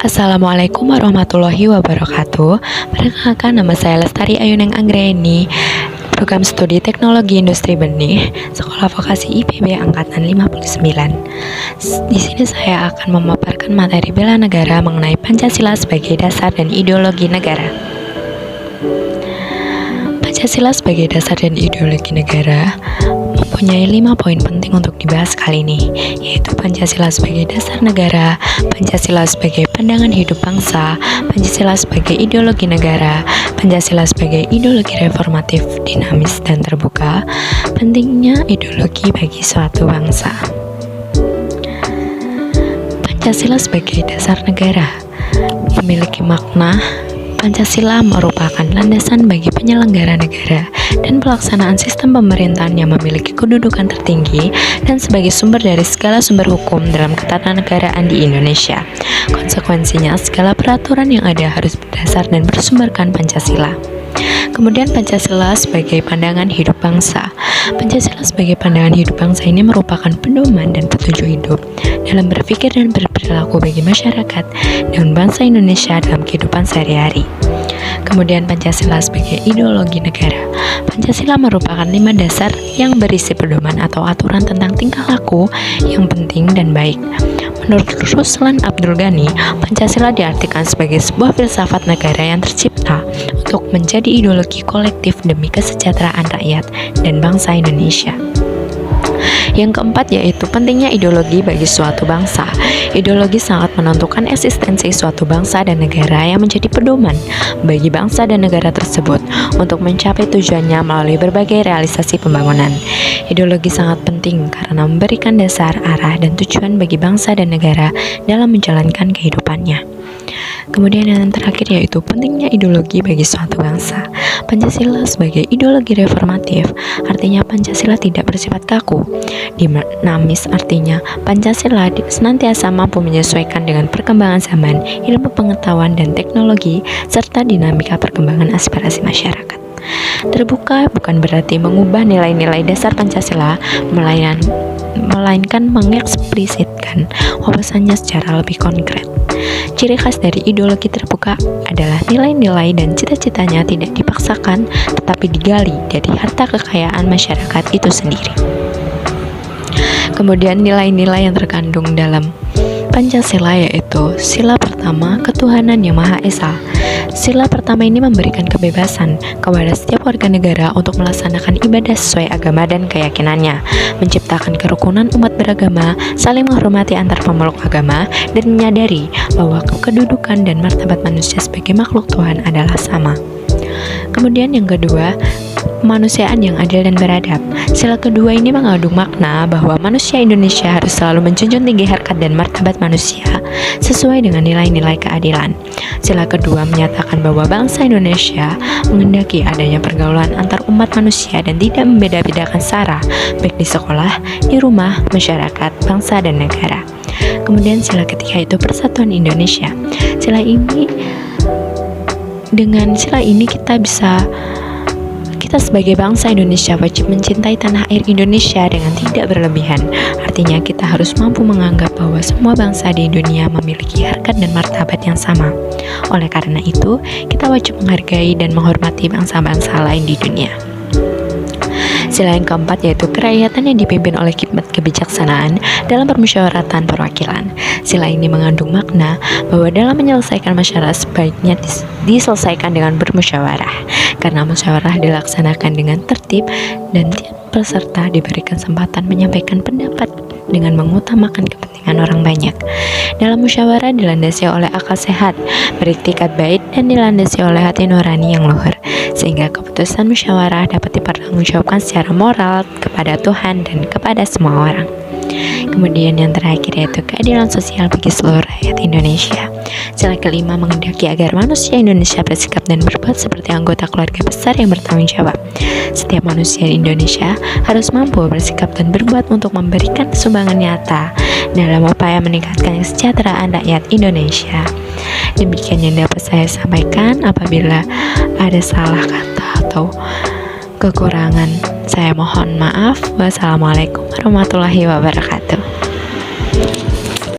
Assalamualaikum warahmatullahi wabarakatuh. Perkenalkan, nama saya Lestari Ayuneng Anggreni, Program Studi Teknologi Industri Benih, Sekolah Vokasi IPB Angkatan 59. Di sini saya akan memaparkan materi bela negara mengenai Pancasila sebagai dasar dan ideologi negara. Pancasila sebagai dasar dan ideologi negara mempunyai 5 poin penting untuk dibahas kali ini, yaitu Pancasila sebagai dasar negara, Pancasila sebagai pandangan hidup bangsa, Pancasila sebagai ideologi negara, Pancasila sebagai ideologi reformatif, dinamis, dan terbuka, pentingnya ideologi bagi suatu bangsa. Pancasila sebagai dasar negara memiliki makna. Pancasila merupakan landasan bagi penyelenggara negara dan pelaksanaan sistem pemerintahan yang memiliki kedudukan tertinggi dan sebagai sumber dari segala sumber hukum dalam ketatanegaraan di Indonesia. Konsekuensinya, segala peraturan yang ada harus berdasar dan bersumberkan Pancasila. Kemudian Pancasila sebagai pandangan hidup bangsa. Pancasila sebagai pandangan hidup bangsa ini merupakan pedoman dan petunjuk hidup dalam berpikir dan berperilaku bagi masyarakat dan bangsa Indonesia dalam kehidupan sehari-hari. Kemudian Pancasila sebagai ideologi negara. Pancasila merupakan 5 dasar yang berisi pedoman atau aturan tentang tingkah laku yang penting dan baik. Menurut Ruslan Abdul Ghani, Pancasila diartikan sebagai sebuah filsafat negara yang tercipta untuk menjadi ideologi kolektif demi kesejahteraan rakyat dan bangsa Indonesia. Yang keempat yaitu pentingnya ideologi bagi suatu bangsa. Ideologi sangat menentukan eksistensi suatu bangsa dan negara yang menjadi pedoman bagi bangsa dan negara tersebut untuk mencapai tujuannya melalui berbagai realisasi pembangunan. Ideologi sangat penting karena memberikan dasar, arah, dan tujuan bagi bangsa dan negara dalam menjalankan kehidupannya. Kemudian yang terakhir yaitu pentingnya ideologi bagi suatu bangsa. Pancasila sebagai ideologi reformatif, artinya Pancasila tidak bersifat kaku. Dinamis artinya Pancasila senantiasa mampu menyesuaikan dengan perkembangan zaman, ilmu pengetahuan dan teknologi, serta dinamika perkembangan aspirasi masyarakat. Terbuka bukan berarti mengubah nilai-nilai dasar Pancasila, melainkan mengeksplisitkan wawasannya secara lebih konkret. Ciri khas dari ideologi terbuka adalah nilai-nilai dan cita-citanya tidak dipaksakan, tetapi digali dari harta kekayaan masyarakat itu sendiri. Kemudian nilai-nilai yang terkandung dalam Pancasila yaitu sila pertama, ketuhanan yang Maha Esa. Sila pertama ini memberikan kebebasan kepada setiap warga negara untuk melaksanakan ibadah sesuai agama dan keyakinannya, menciptakan kerukunan umat beragama, saling menghormati antar pemeluk agama, dan menyadari bahwa kedudukan dan martabat manusia sebagai makhluk Tuhan adalah sama. Kemudian yang kedua, kemanusiaan yang adil dan beradab. Sila kedua ini mengandung makna bahwa manusia Indonesia harus selalu menjunjung tinggi harkat dan martabat manusia sesuai dengan nilai-nilai keadilan. Sila kedua menyatakan bahwa bangsa Indonesia menghendaki adanya pergaulan antar umat manusia dan tidak membeda-bedakan sara, baik di sekolah, di rumah, masyarakat, bangsa, dan negara. Kemudian sila ketiga itu persatuan Indonesia. Dengan sila ini kita sebagai bangsa Indonesia wajib mencintai tanah air Indonesia dengan tidak berlebihan. Artinya kita harus mampu menganggap bahwa semua bangsa di dunia memiliki harkat dan martabat yang sama. Oleh karena itu, kita wajib menghargai dan menghormati bangsa-bangsa lain di dunia. Sila yang keempat yaitu kerakyatan yang dipimpin oleh hikmat kebijaksanaan dalam permusyawaratan perwakilan. Sila ini mengandung makna bahwa dalam menyelesaikan masalah sebaiknya diselesaikan dengan bermusyawarah, karena musyawarah dilaksanakan dengan tertib dan tiap peserta diberi kesempatan menyampaikan pendapat dengan mengutamakan kepentingan orang banyak. Dalam musyawarah dilandasi oleh akal sehat, beriktikat baik, dan dilandasi oleh hati nurani yang luhur, sehingga keputusan musyawarah dapat dipertanggungjawabkan secara moral kepada Tuhan dan kepada semua orang. Kemudian yang terakhir yaitu keadilan sosial bagi seluruh rakyat Indonesia. Sila kelima menghendaki agar manusia Indonesia bersikap dan berbuat seperti anggota keluarga besar yang bertanggung jawab. Setiap manusia di Indonesia harus mampu bersikap dan berbuat untuk memberikan sumbangan nyata dalam upaya meningkatkan kesejahteraan rakyat Indonesia. Demikian yang dapat saya sampaikan. Apabila ada salah kata atau kekurangan, saya mohon maaf. Wassalamualaikum warahmatullahi wabarakatuh.